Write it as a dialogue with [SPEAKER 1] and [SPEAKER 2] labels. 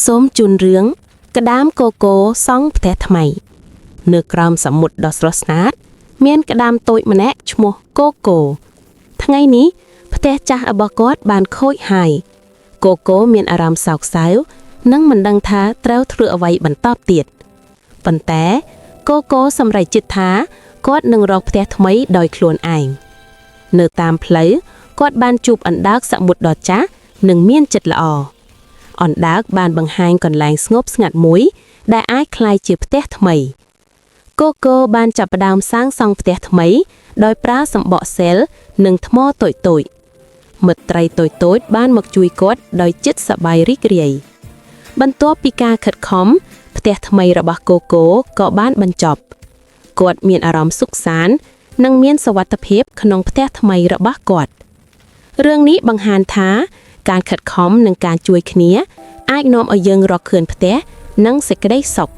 [SPEAKER 1] សូមជូនរឿងក្តាមកូកូសង់ផ្ទះថ្មីនៅក្រោមសមុទ្រដ៏ស្រស់ស្អាតមានក្តាមតូចម្នាក់ឈ្មោះកូកូថ្ងៃនេះផ្ទះចាស់របស់គាត់បានខូចហើយកូកូមានអារម្មណ៍សោកសៅនិងមិនដឹងថាត្រូវធ្វើអ្វីបន្តទៀតប៉ុន្តែកូកូសម្រេចចិត្តថាគាត់នឹងរកផ្ទះថ្មីដោយខ្លួនឯងនៅតាមផ្លូវគាត់បានជួបអណ្ដើកសមុទ្រដ៏ចាស់និងមានចិត្តល្អអណ្ដើកបានបង្ហាញកន្លែងស្ងប់ស្ងាត់មួយដែលអាចក្លាយជាផ្ទះថ្មីកូកូបានចាប់ផ្ដើមសាងសង់ផ្ទះថ្មីដោយប្រើសំបកសែលនិងថ្មតូចៗមិត្តត្រីតូចៗបានមកជួយគាត់ដោយចិត្តសប្បាយរីករាយបន្ទាប់ពីការខិតខំផ្ទះថ្មីរបស់កូកូក៏បានបញ្ចប់គាត់មានអារម្មណ៍សុខសាន្តនិងមានសុវត្ថិភាពក្នុងផ្ទះថ្មីរបស់គាត់រឿងនេះបង្ហាញថាការខិតខំនិងការជួយគ្នាអាចនាំឲ្យយើងរកឃើញផ្ទះនិងសេចក្តីសុខ